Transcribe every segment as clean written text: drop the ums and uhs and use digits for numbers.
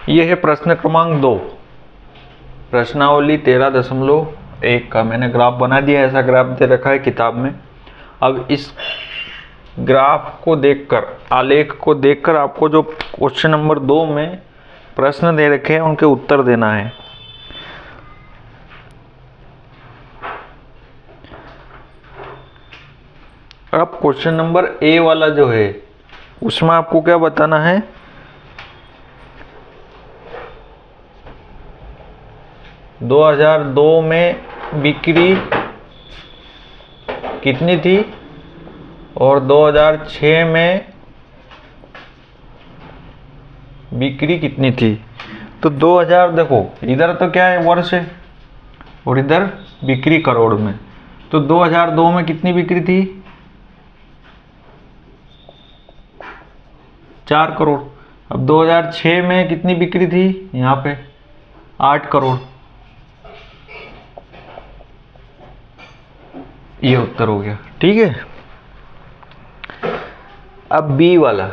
ये है प्रश्न क्रमांक 2, प्रश्नावली 13.1 का मैंने ग्राफ बना दिया। ऐसा ग्राफ दे रखा है किताब में। अब इस ग्राफ को देखकर, आलेख को देखकर आपको जो क्वेश्चन नंबर 2 में प्रश्न दे रखे हैं उनके उत्तर देना है। अब क्वेश्चन नंबर ए वाला जो है उसमें आपको क्या बताना है, दो 2002 में बिक्री कितनी थी और 2006 में बिक्री कितनी थी। तो 2000, देखो इधर तो क्या है, वर्ष है, और इधर बिक्री करोड़ में। तो 2002 में कितनी बिक्री थी, 4 करोड़। अब 2006 में कितनी बिक्री थी, यहाँ पे 8 करोड़। ये उत्तर हो गया, ठीक है। अब बी वाला,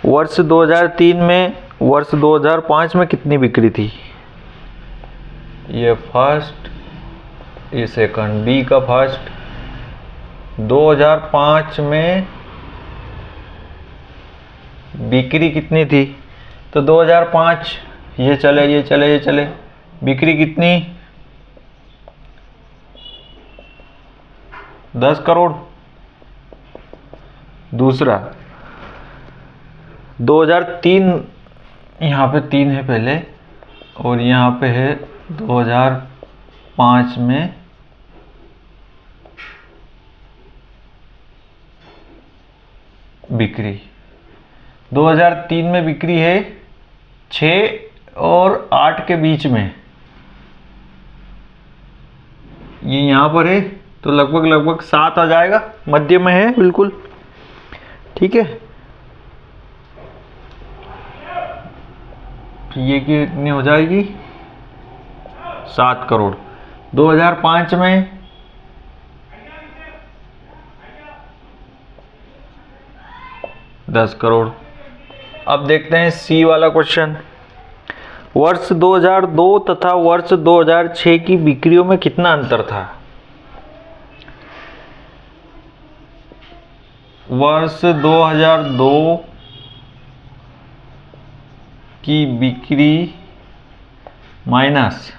वर्ष 2003 में, वर्ष 2005 में कितनी बिक्री थी। ये फर्स्ट, ये सेकंड, बी का फर्स्ट। 2005 में बिक्री कितनी थी, तो 2005, ये चले ये चले ये चले, बिक्री कितनी, 10 करोड़। दूसरा 2003, यहाँ पे 3 है पहले, और यहाँ पे है 2005 में बिक्री। 2003 में बिक्री है 6 और 8 के बीच में, ये यहाँ पर है, तो लगभग 7 आ जाएगा, मध्य में है बिल्कुल, ठीक है। ये कितनी हो जाएगी, 7 करोड़। 2005 में 10 करोड़। अब देखते हैं सी वाला क्वेश्चन। वर्ष 2002 तथा वर्ष 2006 की बिक्रियों में कितना अंतर था। वर्ष 2002 की बिक्री माइनस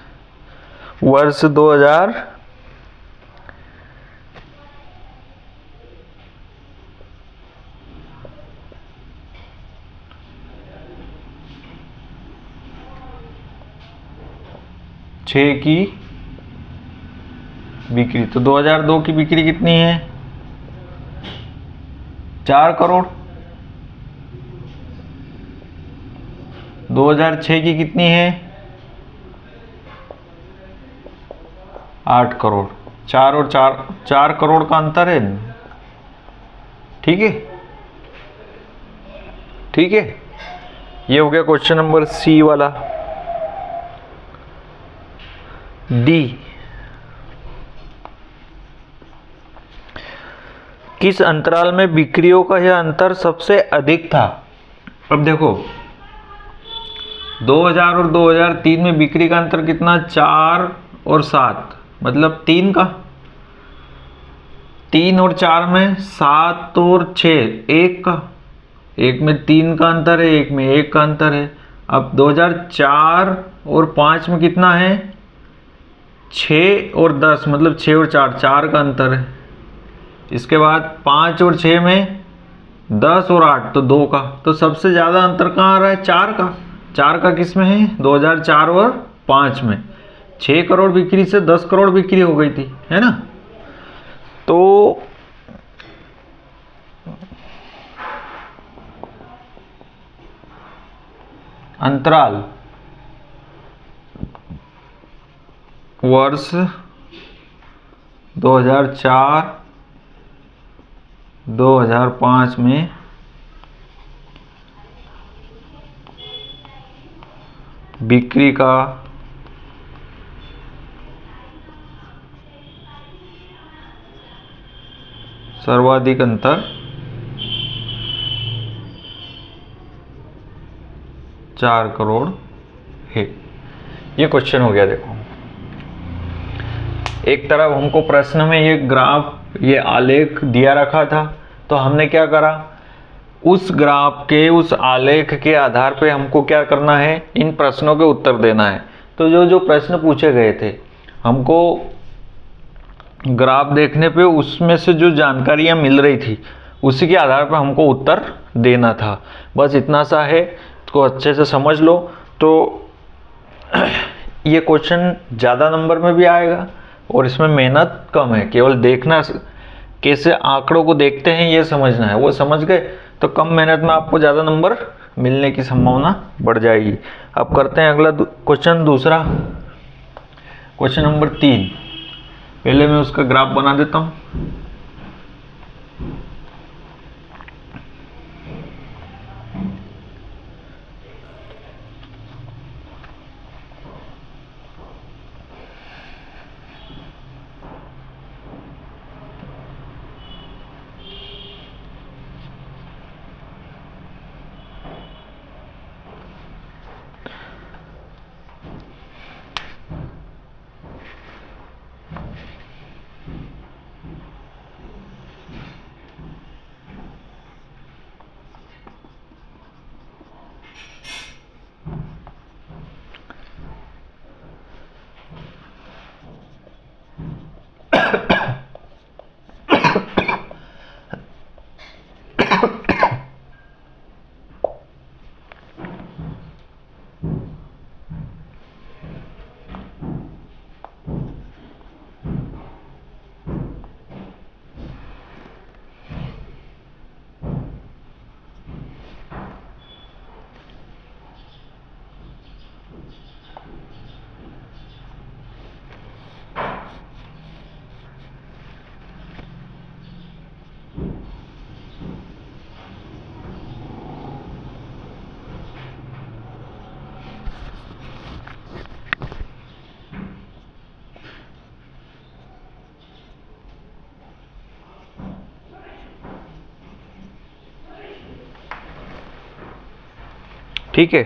वर्ष 2006 की बिक्री। तो 2002 की बिक्री कितनी है, 4 करोड़। 2006 की कितनी है, 8 करोड़। 4 और 4 करोड़ का अंतर है, ठीक है, ठीक है। ये हो गया क्वेश्चन नंबर सी वाला। डी, किस अंतराल में बिक्रियों का यह अंतर सबसे अधिक था। अब देखो 2000 और 2003 में बिक्री का अंतर कितना, 4 और 7, मतलब 3 का। 3 और 4 में 7 और 6, 1 का। एक में 3 का अंतर है, एक में 1 का अंतर है। अब 2004 और 5 में कितना है, 6 और 10, मतलब 6 और 4, 4 का अंतर है। इसके बाद 5 और 6 में 10 और 8, तो 2 का। तो सबसे ज़्यादा अंतर कहाँ आ रहा है, 4 का। 4 का किस में है, 2004 और 5 में। 6 करोड़ बिक्री से 10 करोड़ बिक्री हो गई थी, है ना। तो अंतराल वर्ष 2004 2005 में बिक्री का सर्वाधिक अंतर 4 करोड़ है। ये क्वेश्चन हो गया। देखो एक तरफ हमको प्रश्न में ये ग्राफ, ये आलेख दिया रखा था, तो हमने क्या करा, उस ग्राफ के, उस आलेख के आधार पे हमको क्या करना है, इन प्रश्नों के उत्तर देना है। तो जो जो प्रश्न पूछे गए थे, हमको ग्राफ देखने पे उसमें से जो जानकारियाँ मिल रही थी, उसी के आधार पर हमको उत्तर देना था। बस इतना सा है, इसको अच्छे से समझ लो। तो ये क्वेश्चन ज़्यादा नंबर में भी आएगा और इसमें मेहनत कम है, केवल देखना, कैसे आंकड़ों को देखते हैं ये समझना है। वो समझ गए तो कम मेहनत में आपको ज़्यादा नंबर मिलने की संभावना बढ़ जाएगी। अब करते हैं अगला क्वेश्चन, दूसरा क्वेश्चन नंबर 3। पहले मैं उसका ग्राफ बना देता हूँ। ठीक है,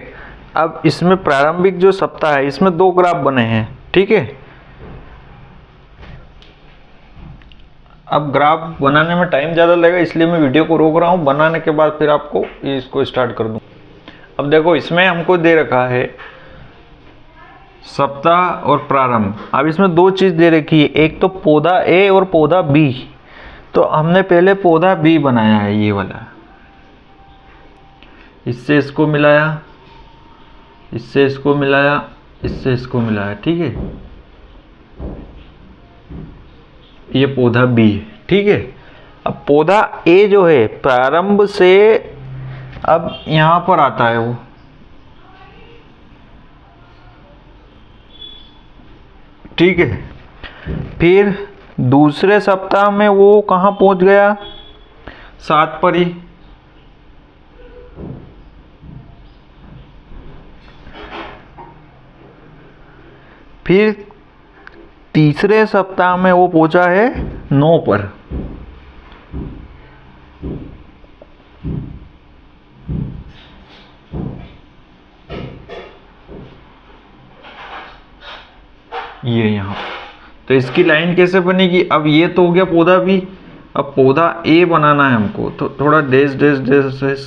अब इसमें प्रारंभिक जो सप्ताह है, इसमें 2 ग्राफ बने हैं। ठीक है, अब ग्राफ बनाने में टाइम ज़्यादा लगेगा, इसलिए मैं वीडियो को रोक रहा हूँ। बनाने के बाद फिर आपको इसको स्टार्ट कर दूँ। अब देखो इसमें हमको दे रखा है सप्ताह और प्रारंभ। अब इसमें 2 चीज़ दे रखी है, एक तो पौधा ए और पौधा बी। तो हमने पहले पौधा बी बनाया है, ये वाला, इससे इसको मिलाया, इससे इसको मिलाया, इससे इसको मिलाया। ठीक है, ये पौधा बी है। ठीक है, अब पौधा ए जो है प्रारंभ से अब यहां पर आता है वो, ठीक है, फिर दूसरे सप्ताह में वो कहाँ पहुंच गया, 7 पर ही। फिर तीसरे सप्ताह में वो पहुंचा है 9 पर। ये यहाँ, तो इसकी लाइन कैसे बनेगी, अब ये तो हो गया पौधा भी। अब पौधा ए बनाना है हमको, तो थोड़ा डैश डैश डैश डैश,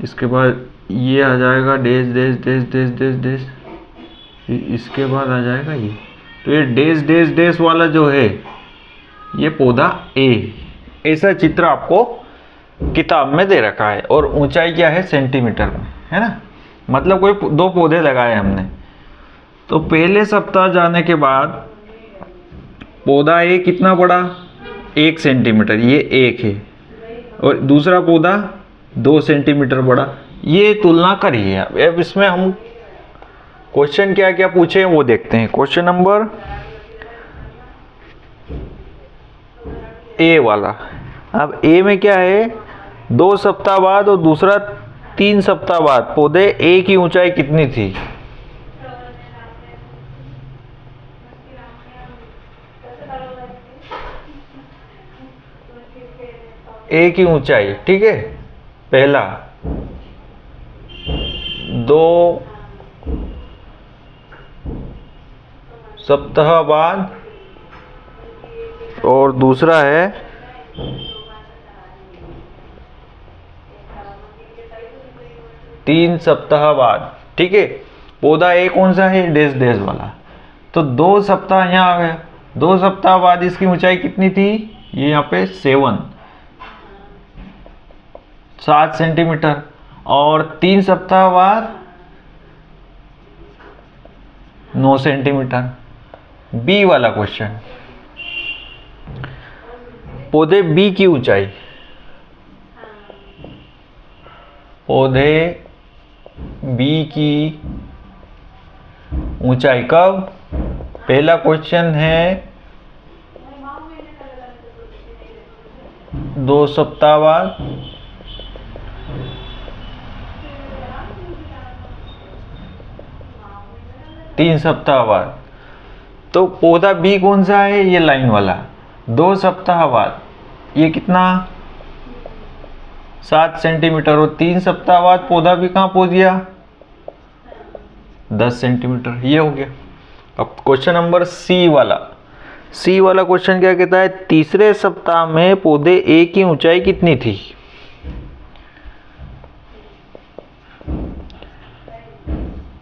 इसके बाद ये आ जाएगा dash dash dash dash dash dash, इसके बाद आ जाएगा ये। तो ये डैश डैश डैश वाला जो है ये पौधा ए। ऐसा चित्र आपको किताब में दे रखा है, और ऊंचाई क्या है, सेंटीमीटर में, है ना। मतलब कोई 2 पौधे लगाए हमने। तो पहले सप्ताह जाने के बाद पौधा ए कितना बड़ा, 1 सेंटीमीटर, ये 1 है, और दूसरा पौधा 2 सेंटीमीटर बड़ा। ये तुलना करिए। अब इसमें हम क्वेश्चन क्या क्या पूछे वो देखते हैं। क्वेश्चन नंबर ए वाला, अब ए में क्या है, 2 सप्ताह बाद और दूसरा 3 सप्ताह बाद पौधे ए की ऊंचाई कितनी थी। ए की ऊंचाई, ठीक है, पहला, 2 सप्ताह बाद, और दूसरा है 3 सप्ताह बाद। ठीक है, पौधा ए कौन सा है, डैश डैश वाला। तो 2 सप्ताह यहाँ आ गया, 2 सप्ताह बाद इसकी ऊंचाई कितनी थी, ये यहाँ पे 7 सेंटीमीटर, और 3 सप्ताह बाद 9 सेंटीमीटर। बी वाला क्वेश्चन, पौधे बी की ऊंचाई, पौधे बी की ऊंचाई कब, पहला क्वेश्चन है 2 सप्ताह बाद, तीन सप्ताह बाद। तो पौधा बी कौन सा है, ये लाइन वाला। 2 सप्ताह बाद ये कितना, 7 सेंटीमीटर, और 3 सप्ताह बाद पौधा भी कहाँ पहुंच गया, 10 सेंटीमीटर। ये हो गया। अब क्वेश्चन नंबर सी वाला, सी वाला क्वेश्चन क्या कहता है, तीसरे सप्ताह में पौधे ए की ऊंचाई कितनी थी।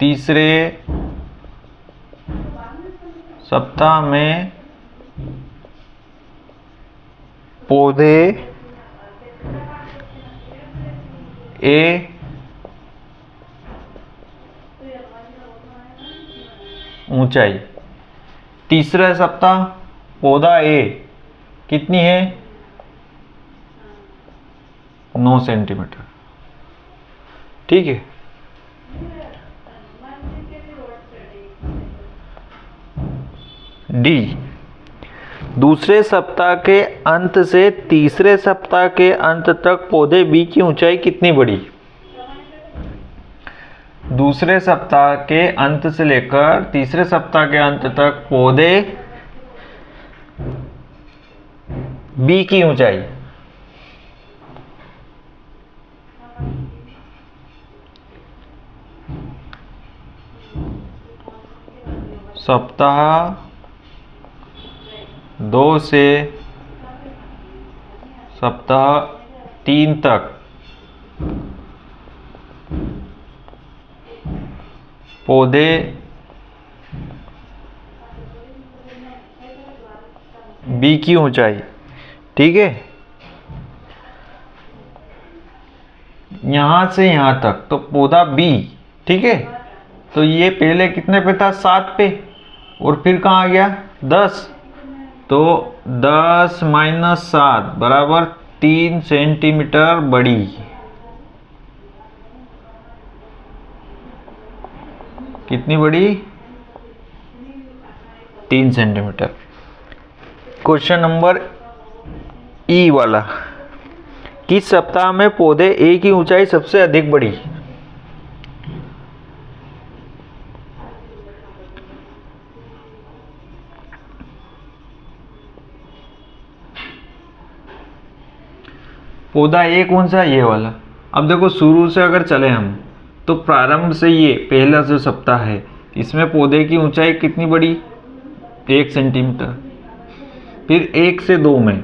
तीसरे सप्ताह में पौधे ए ऊंचाई, तीसरा सप्ताह पौधा ए कितनी है, 9 सेंटीमीटर। ठीक है, डी, दूसरे सप्ताह के अंत से तीसरे सप्ताह के अंत तक पौधे बी की ऊंचाई कितनी बढ़ी। दूसरे सप्ताह के अंत से लेकर तीसरे सप्ताह के अंत तक पौधे बी की ऊंचाई, सप्ताह 2 से सप्ताह 3 तक पौधे बी की ऊंचाई। ठीक है, यहां से यहां तक तो पौधा बी, ठीक है, तो ये पहले कितने पे था, 7 पे, और फिर कहाँ आ गया 10, तो 10 - 7 बराबर 3 सेंटीमीटर बड़ी। कितनी बड़ी, 3 सेंटीमीटर। क्वेश्चन नंबर ई वाला, किस सप्ताह में पौधे ए की ऊंचाई सबसे अधिक बढ़ी। पौधा ए कौन सा, ये वाला। अब देखो शुरू से अगर चले हम, तो प्रारंभ से ये पहला जो सप्ताह है, इसमें पौधे की ऊंचाई कितनी बढ़ी, 1 सेंटीमीटर। फिर 1 से 2 में,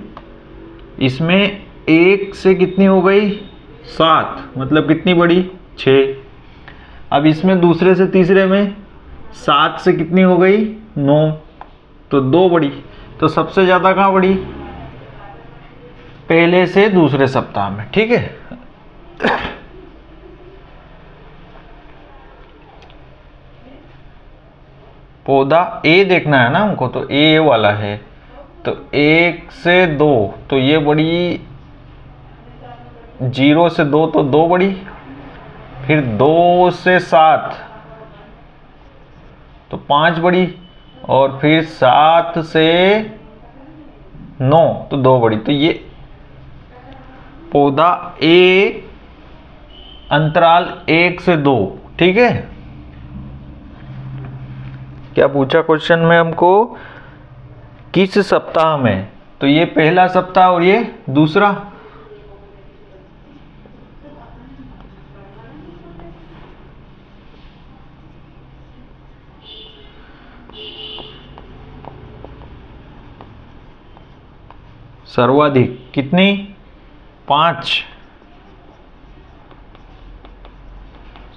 इसमें 1 से कितनी हो गई, 7, मतलब कितनी बढ़ी, 6। अब इसमें दूसरे से तीसरे में 7 से कितनी हो गई, 9, तो 2 बढ़ी। तो सबसे ज़्यादा कहाँ बढ़ी, पहले से दूसरे सप्ताह में। ठीक है, पौधा ए देखना है ना हमको, तो ए वाला है, तो 1 से 2, तो ये बढ़ी, 0 से 2 तो 2 बढ़ी, फिर 2 से 7 तो 5 बढ़ी, और फिर 7 से 9 तो 2 बढ़ी। तो ये पौधा ए अंतराल 1 से 2। ठीक है, क्या पूछा क्वेश्चन में हमको, किस सप्ताह में, तो ये पहला सप्ताह और ये दूसरा। सर्वाधिक कितनी? 5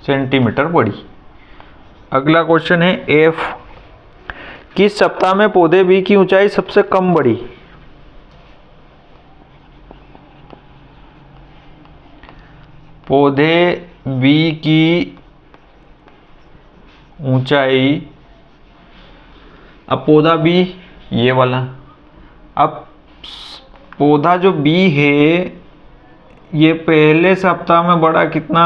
सेंटीमीटर बढ़ी। अगला क्वेश्चन है एफ, किस सप्ताह में पौधे बी की ऊंचाई सबसे कम बढ़ी? पौधे बी की ऊंचाई, अब पौधा बी ये वाला, अब पौधा जो बी है ये पहले सप्ताह में बढ़ा कितना?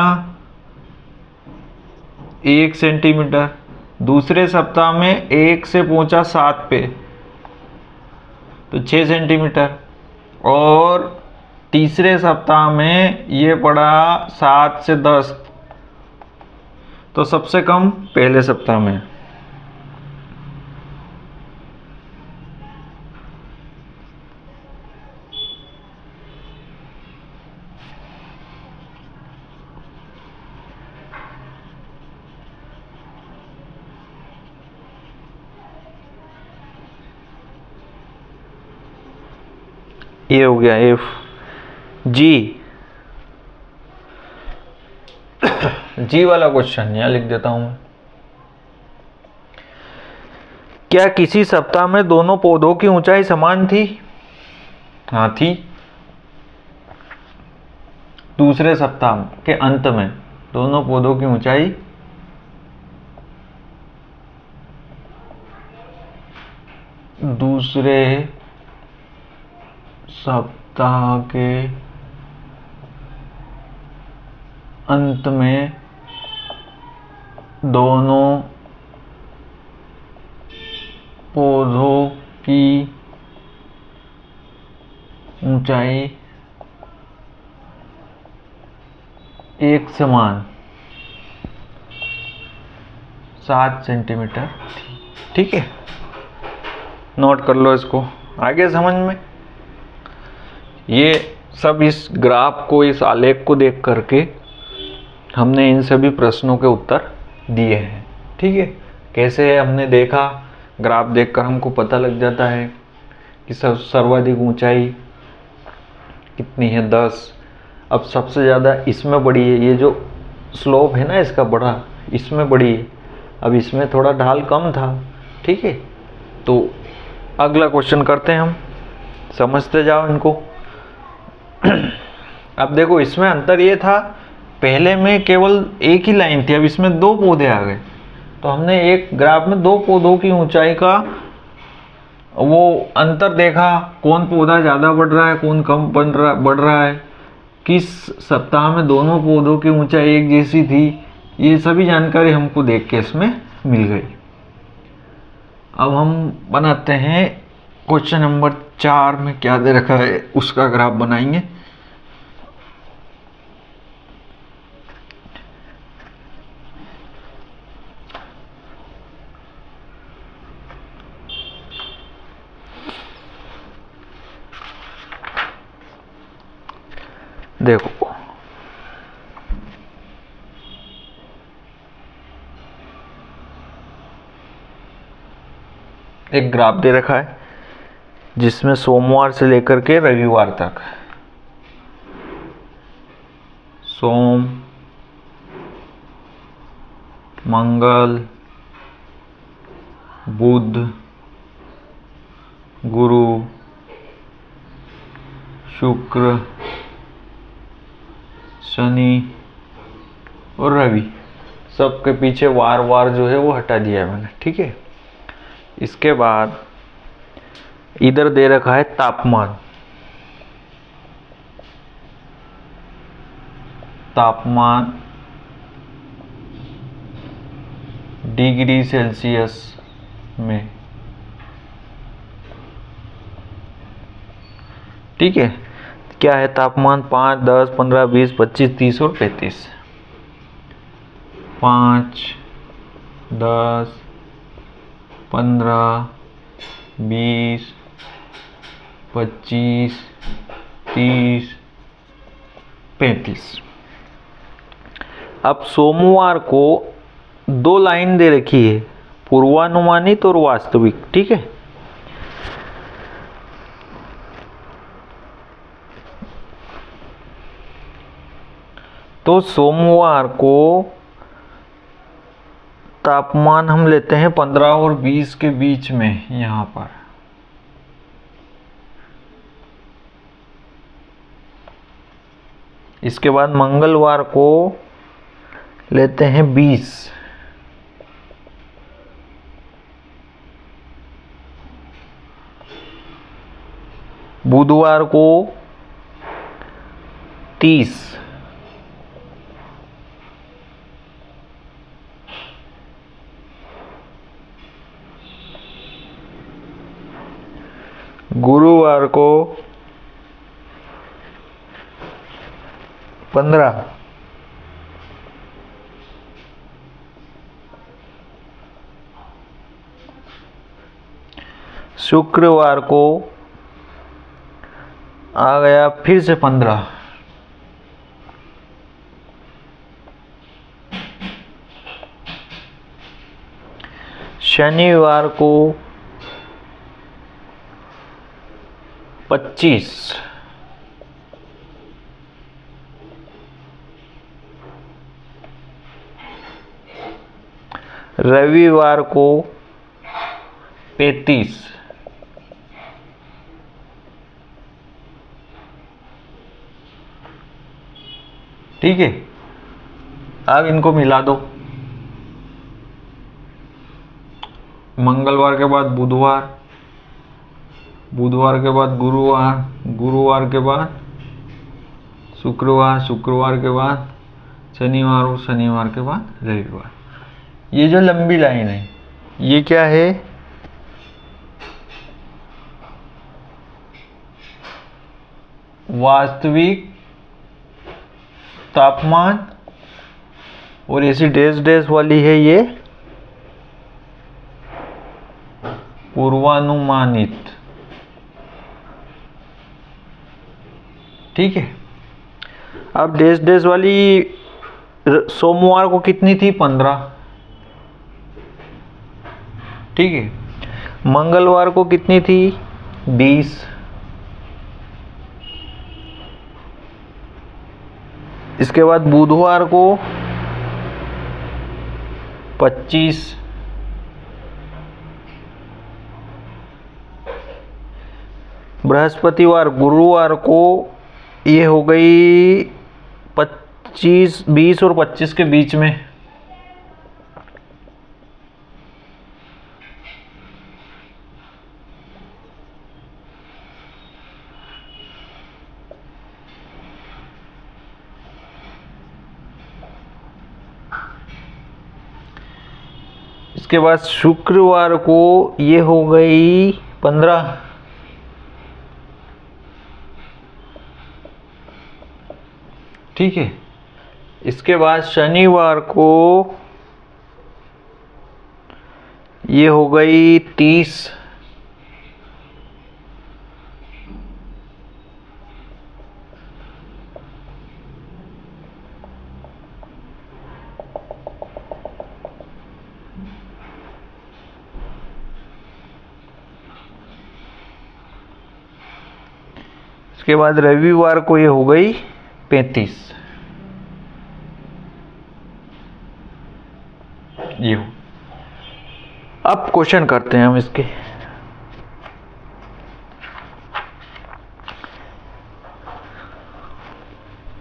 1 सेंटीमीटर। दूसरे सप्ताह में 1 से पहुंचा 7 पे तो 6 सेंटीमीटर, और तीसरे सप्ताह में ये बढ़ा 7 से 10, तो सबसे कम पहले सप्ताह में। ये हो गया एफ। जी जी वाला क्वेश्चन यहां लिख देता हूं मैं। क्या किसी सप्ताह में दोनों पौधों की ऊंचाई समान थी? हाँ थी। दूसरे सप्ताह के अंत में दोनों पौधों की ऊंचाई दूसरे सप्ताह के अंत में दोनों पौधों की ऊंचाई एक समान 7 सेंटीमीटर थी। ठीक है, नोट कर लो इसको। आगे समझ में ये सब इस ग्राफ को, इस आलेख को देख करके हमने इन सभी प्रश्नों के उत्तर दिए हैं। ठीक है, कैसे है हमने देखा, ग्राफ देखकर हमको पता लग जाता है कि सर्वाधिक ऊंचाई कितनी है, 10। अब सबसे ज़्यादा इसमें बड़ी है, ये जो स्लोप है ना इसका बड़ा, इसमें बड़ी है। अब इसमें थोड़ा ढाल कम था। ठीक है, तो अगला क्वेश्चन करते हैं हम, समझते जाओ इनको। अब देखो इसमें अंतर ये था, पहले में केवल एक ही लाइन थी, अब इसमें 2 पौधे आ गए। तो हमने एक ग्राफ में 2 पौधों की ऊंचाई का वो अंतर देखा, कौन पौधा ज़्यादा बढ़ रहा है, कौन कम बढ़ रहा है, किस सप्ताह में दोनों पौधों की ऊंचाई एक जैसी थी। ये सभी जानकारी हमको देख के इसमें मिल गई। अब हम बनाते हैं क्वेश्चन नंबर 4 में क्या दे रखा है उसका ग्राफ बनाएंगे। देखो एक ग्राफ दे रखा है जिसमें सोमवार से लेकर के रविवार तक, सोम, मंगल, बुध, गुरु, शुक्र, शनि और रवि, सबके पीछे वार वार जो है वो हटा दिया है मैंने। ठीक है, इसके बाद इधर दे रखा है तापमान। तापमान डिग्री सेल्सियस में। ठीक है, क्या है तापमान? 5, 10, 15, 20, 25, 30 और 35। 5, 10, 15, 20, 25, 30, 35। अब सोमवार को 2 लाइन दे रखी है, पूर्वानुमानित और वास्तविक। ठीक है, तो सोमवार को तापमान हम लेते हैं 15 और 20 के बीच में यहाँ पर। इसके बाद मंगलवार को लेते हैं 20। बुधवार को 30। गुरुवार को 15। शुक्रवार को आ गया फिर से 15। शनिवार को 25। रविवार को 35। ठीक है, अब इनको मिला दो। मंगलवार के बाद बुधवार, बुधवार के बाद गुरुवार, गुरुवार के बाद शुक्रवार, शुक्रवार के बाद शनिवार और शनिवार के बाद रविवार। ये जो लंबी लाइन है ये क्या है? वास्तविक तापमान। और ऐसी डैश डैश वाली है ये पूर्वानुमानित। ठीक है, अब डैश डैश वाली सोमवार को कितनी थी? 15। ठीक है, मंगलवार को कितनी थी? 20। इसके बाद बुधवार को 25। बृहस्पतिवार गुरुवार को ये हो गई 25, 20 और 25 के बीच में। इसके बाद शुक्रवार को ये हो गई 15। ठीक है, इसके बाद शनिवार को ये हो गई 30। इसके बाद रविवार को ये हो गई 35। ये हो। अब क्वेश्चन करते हैं हम इसके।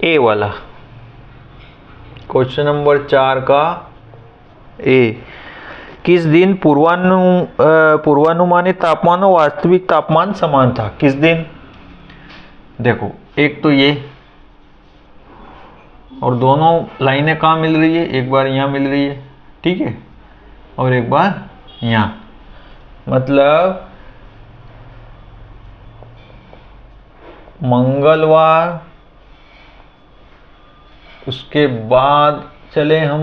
ए वाला क्वेश्चन नंबर 4 का ए। किस दिन पूर्वानुमानित तापमान और वास्तविक तापमान समान था? किस दिन? देखो, एक तो ये और दोनों लाइनें कहाँ मिल रही है? एक बार यहाँ मिल रही है, ठीक है, और एक बार यहाँ। मतलब मंगलवार, उसके बाद चले हम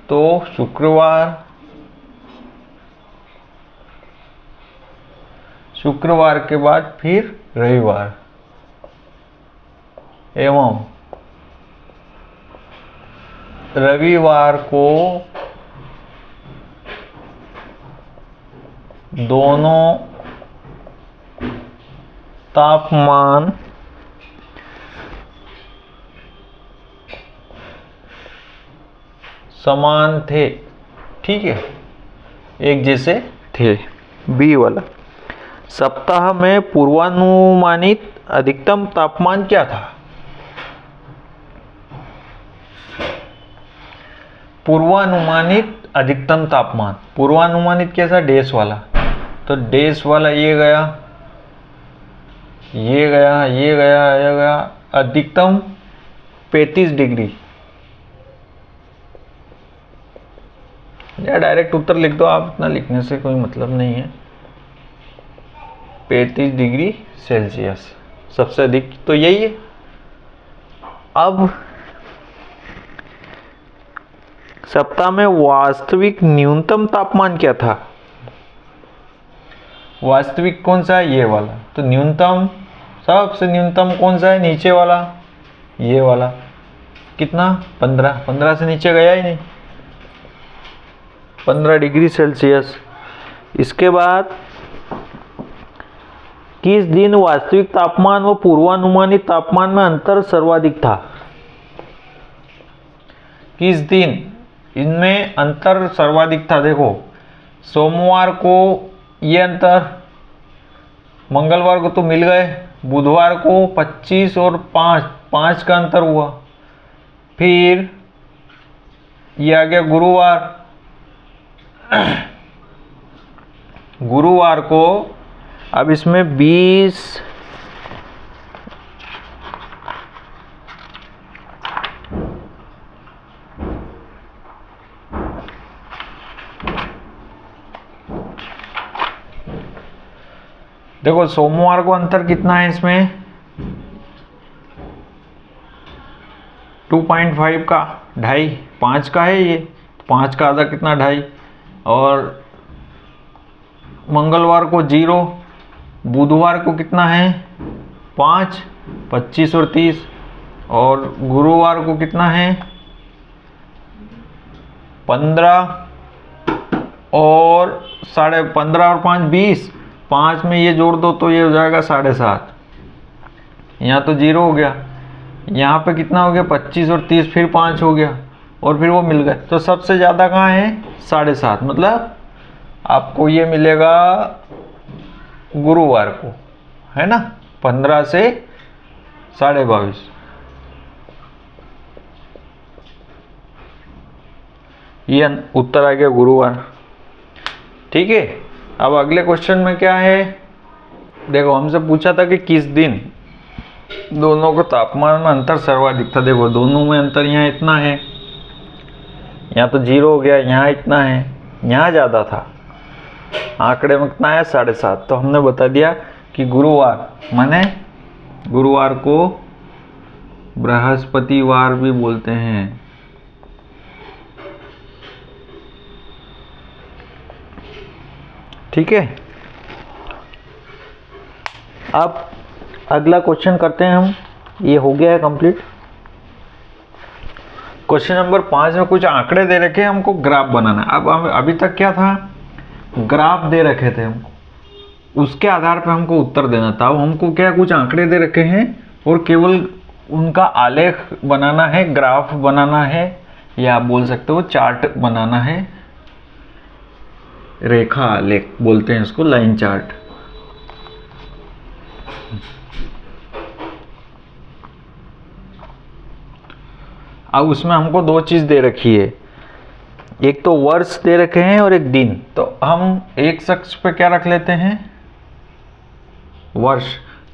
तो शुक्रवार, शुक्रवार के बाद फिर रविवार, एवं रविवार को दोनों तापमान समान थे, ठीक है, एक जैसे थे। बी वाला, सप्ताह में पूर्वानुमानित अधिकतम तापमान क्या था? पूर्वानुमानित अधिकतम तापमान, पूर्वानुमानित कैसा? डैश वाला, तो डैश वाला ये गया, ये गया, ये गया, ये गया, अधिकतम 35 डिग्री। या डायरेक्ट उत्तर लिख दो आप, इतना लिखने से कोई मतलब नहीं है। 35 डिग्री सेल्सियस सबसे अधिक तो यही है। अब सप्ताह में वास्तविक न्यूनतम तापमान क्या था? वास्तविक कौन सा है? ये वाला। तो न्यूनतम, सबसे न्यूनतम कौन सा है? नीचे वाला, ये वाला। कितना? 15। 15 से नीचे गया ही नहीं, 15 डिग्री सेल्सियस। इसके बाद किस दिन वास्तविक तापमान व पूर्वानुमानित तापमान में अंतर सर्वाधिक था? किस दिन इनमें अंतर सर्वाधिक था? देखो, सोमवार को ये अंतर, मंगलवार को तो मिल गए, बुधवार को 25 और 5 का अंतर हुआ, फिर ये आ गया गुरुवार। गुरुवार को अब इसमें 20 देखो सोमवार को अंतर कितना है इसमें? 2.5 का, 2.5, 5 का है ये, 5 का आधा कितना? 2.5। और मंगलवार को 0, बुधवार को कितना है? 5, 25 और 30, और गुरुवार को कितना है? 15 और 15.5 और 5 20, 5 में ये जोड़ दो तो ये हो जाएगा 7.5। यहाँ तो 0 हो गया, यहाँ पे कितना हो गया? 25 और 30, फिर 5 हो गया, और फिर वो मिल गए। तो सबसे ज़्यादा कहाँ है? 7.5। मतलब आपको ये मिलेगा गुरुवार को, है ना, 15 से 22.5। ये उत्तर आ गया गुरुवार, ठीक है। अब अगले क्वेश्चन में क्या है? देखो, हमसे पूछा था कि किस दिन दोनों को तापमान में अंतर सर्वाधिक था। देखो, दोनों में अंतर यहाँ इतना है, यहाँ तो 0 हो गया, यहाँ इतना है, यहाँ ज़्यादा था, आंकड़े में कितना है? 7.5। तो हमने बता दिया कि गुरुवार, माने गुरुवार को बृहस्पतिवार भी बोलते हैं। ठीक है। अब अगला क्वेश्चन करते हैं हम, ये हो गया है कंप्लीट। क्वेश्चन नंबर 5 में कुछ आंकड़े दे रखे हैं, हमको ग्राफ बनाना है। अब अभी तक क्या था? ग्राफ दे रखे थे हमको, उसके आधार पर हमको उत्तर देना था। अब हमको क्या, कुछ आंकड़े दे रखे हैं और केवल उनका आलेख बनाना है, ग्राफ बनाना है, या आप बोल सकते हो चार्ट बनाना है। रेखा आलेख बोलते हैं इसको, लाइन चार्ट। अब उसमें हमको 2 चीज दे रखी है, एक तो वर्ष दे रखे हैं और एक दिन। तो हम एक शख्स पे क्या रख लेते हैं? वर्ष।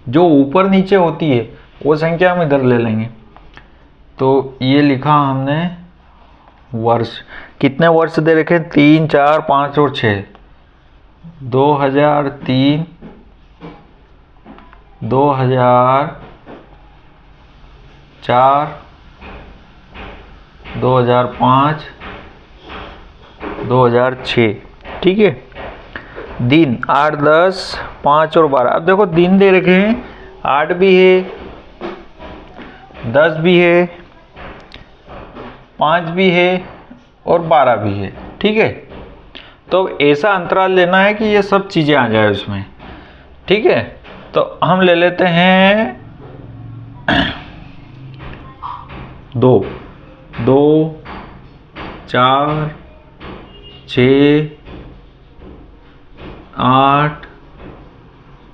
जो ऊपर नीचे होती है वो संख्या हम इधर ले लेंगे। तो ये लिखा हमने वर्ष। कितने वर्ष दे रखे? 3, 4, 5 और 6। 2003, 2004, 2005, 2006, ठीक है। दिन 8, 10, 5 और 12। अब देखो, दिन दे रखे हैं, 8 भी है, 10 भी है, 5 भी है और 12 भी है, ठीक है। तो ऐसा अंतराल लेना है कि ये सब चीज़ें आ जाए उसमें, ठीक है। तो हम ले लेते हैं 2, 4, 6, 8,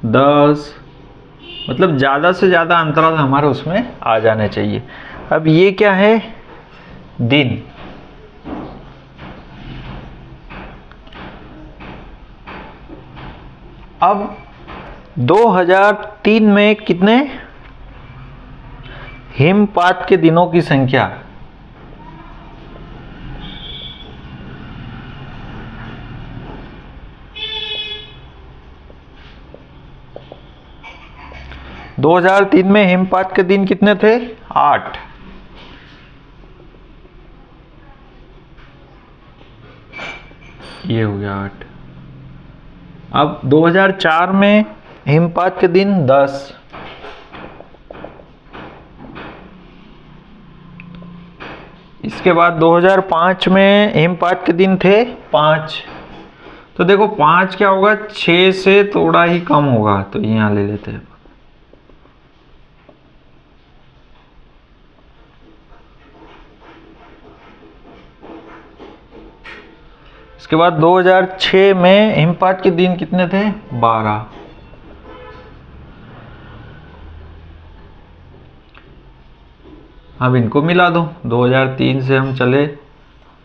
10, मतलब ज़्यादा से ज़्यादा अंतराल हमारे उसमें आ जाने चाहिए। अब ये क्या है, दिन। अब 2003 में कितने हिमपात के दिनों की संख्या, दो हजार तीन में हिमपात के दिन कितने थे, 8। ये हो गया 8। अब 2004 में हिमपात के दिन 10। इसके बाद 2005 में हिमपात के दिन थे 5। तो देखो 5 क्या होगा, 6 से थोड़ा ही कम होगा, तो यहाँ ले लेते हैं। इसके बाद 2006 में हिमपात के दिन कितने थे, 12। अब इनको मिला दो, 2003 से हम चले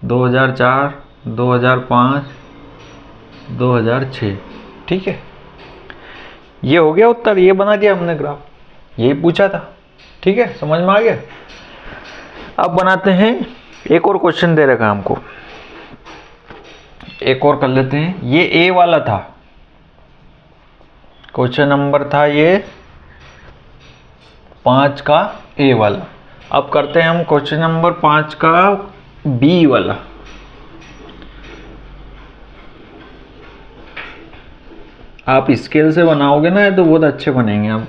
2004, 2005, 2006, ठीक है। ये हो गया उत्तर, ये बना दिया हमने ग्राफ, यही पूछा था, ठीक है, समझ में आ गया। अब बनाते हैं, एक और क्वेश्चन दे रखा हमको, एक और कर लेते हैं। ये ए वाला था, क्वेश्चन नंबर था ये 5 का ए वाला। अब करते हैं हम क्वेश्चन नंबर 5 का बी वाला। आप स्केल से बनाओगे ना तो बहुत अच्छे बनेंगे। अब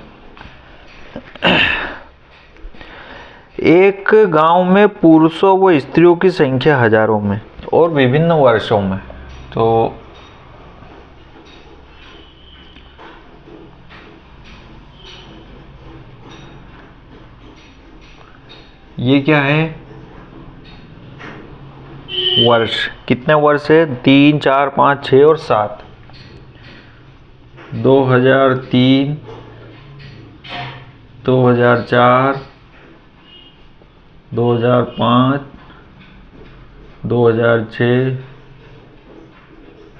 एक गांव में पुरुषों व स्त्रियों की संख्या हजारों में और विभिन्न वर्षों में, तो ये क्या है, वर्ष। कितने वर्ष है, 3, 4, 5, 6 और 7। 2003, 2004, 2005, 2006,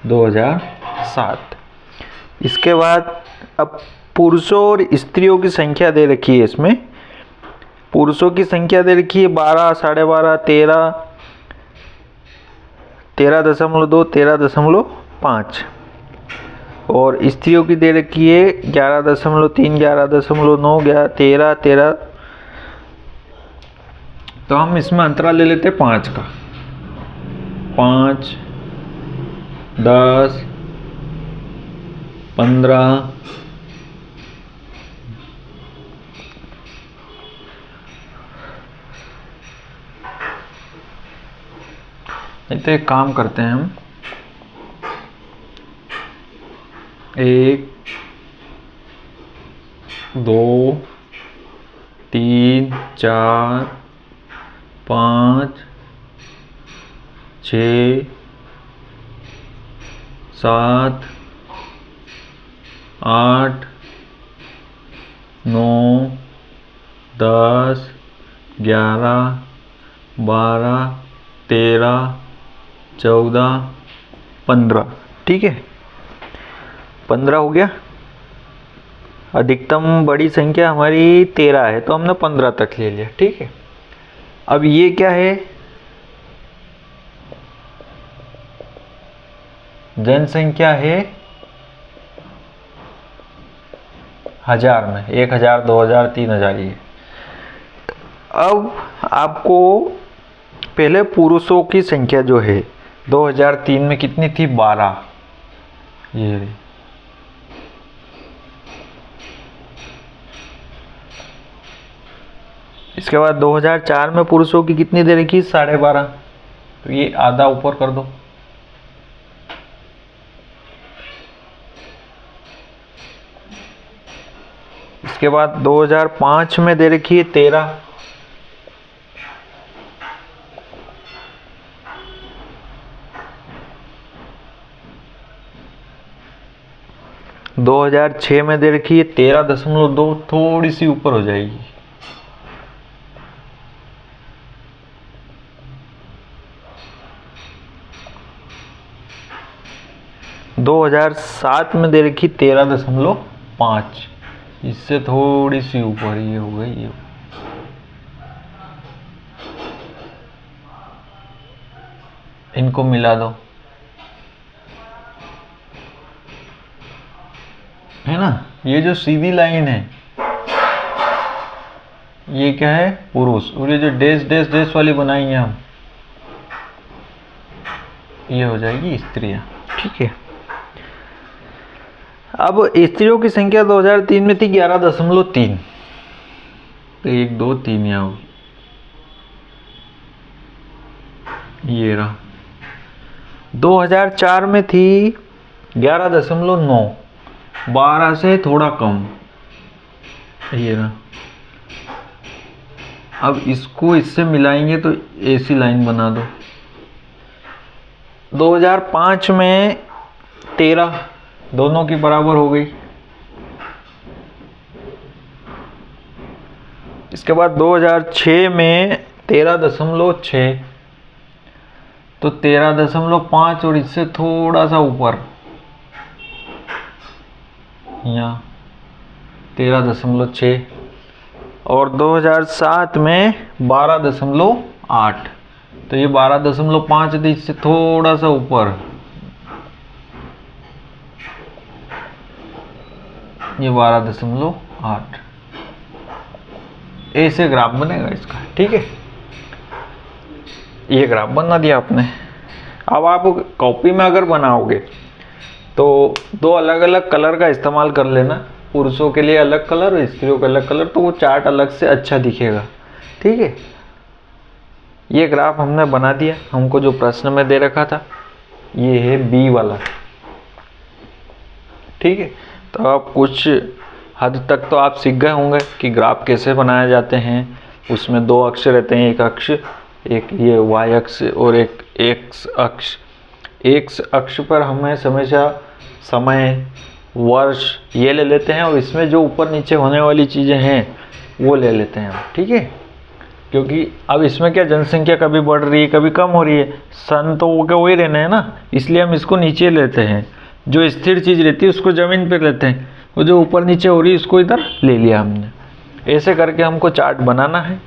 2007। इसके बाद अब पुरुषों और स्त्रियों की संख्या दे रखी है। इसमें पुरुषों की संख्या दे रखी है 12, 12.5, 13, 13.2, 13.5 और स्त्रियों की दे रखी है 11.3, 11.9, 13, 13। तो हम इसमें अंतराल ले लेते हैं 5 का, 5, 10, 15, तो एक काम करते हैं हम, 1, 2, 3, 4, 5, 6, 7, 8, 9, 10, 11, 12, 13, 14, 15, ठीक है, 15 हो गया। अधिकतम बड़ी संख्या हमारी 13 है, तो हमने 15 तक ले लिया, ठीक है। अब ये क्या है, जनसंख्या है हजार में, 1000, 2000, 3000 ये। अब आपको पहले पुरुषों की संख्या जो है 2003 में कितनी थी, 12। ये इसके बाद 2004 में पुरुषों की कितनी दे रखी, 12.5। तो ये आधा ऊपर कर दो। इसके बाद 2005 में दे रखी है 13। 2006 में दे रखी है 13.2, थोड़ी सी ऊपर हो जाएगी। दो 2007 में दे रखी 13.5, इससे थोड़ी सी ऊपर ये हो गई। ये इनको मिला दो, है ना। ये जो सीधी लाइन है ये क्या है, पुरुष, और ये जो डैश डैश डैश वाली बनाई है हम, ये हो जाएगी स्त्रियां। ठीक है। अब स्त्रियों की संख्या 2003 में थी 11.3, तो 1 2 3 यहाँ होगी, ये रहा। 2004 में थी 11.9, 12 से थोड़ा कम, ये रहा। अब इसको इससे मिलाएंगे तो ऐसी लाइन बना दो। 2005 में 13, दोनों की बराबर हो गई। इसके बाद 2006 में 13.6, तो 13.5 और इससे थोड़ा सा ऊपर, यहाँ 13.6, और 2007 में 12.8, तो ये 12.5 थी, इससे थोड़ा सा ऊपर, ये 12.8। ऐसे ग्राफ बनेगा इसका। ठीक है, ये ग्राफ बना दिया आपने। अब आप कॉपी में अगर बनाओगे तो 2 अलग अलग कलर का इस्तेमाल कर लेना, पुरुषों के लिए अलग कलर और स्त्रियों का अलग कलर, तो वो चार्ट अलग से अच्छा दिखेगा। ठीक है, ये ग्राफ हमने बना दिया। हमको जो प्रश्न में दे रखा था ये है बी वाला। ठीक है, तो आप कुछ हद तक तो आप सीख गए होंगे कि ग्राफ कैसे बनाए जाते हैं। उसमें 2 अक्ष रहते हैं, एक अक्ष, एक ये वाई अक्ष और एक एक्स अक्ष। एक्स अक्ष पर हमें हमेशा समय, वर्ष ये ले लेते हैं, और इसमें जो ऊपर नीचे होने वाली चीज़ें हैं वो ले लेते हैं हम। ठीक है, क्योंकि अब इसमें क्या, जनसंख्या कभी बढ़ रही है कभी कम हो रही है, सन तो वो क्या वही रहना है ना, इसलिए हम इसको नीचे लेते हैं। जो स्थिर चीज़ रहती है उसको ज़मीन पर लेते हैं, वो जो ऊपर नीचे हो रही है उसको इधर ले लिया हमने। ऐसे करके हमको चार्ट बनाना है,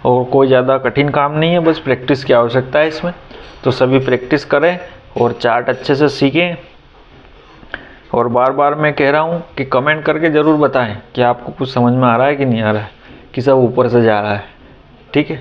और कोई ज़्यादा कठिन काम नहीं है, बस प्रैक्टिस की आवश्यकता है इसमें। तो सभी प्रैक्टिस करें और चार्ट अच्छे से सीखें। और बार बार मैं कह रहा हूँ कि कमेंट करके ज़रूर बताएं कि आपको कुछ समझ में आ रहा है कि नहीं आ रहा है, कि सब ऊपर से जा रहा है। ठीक है।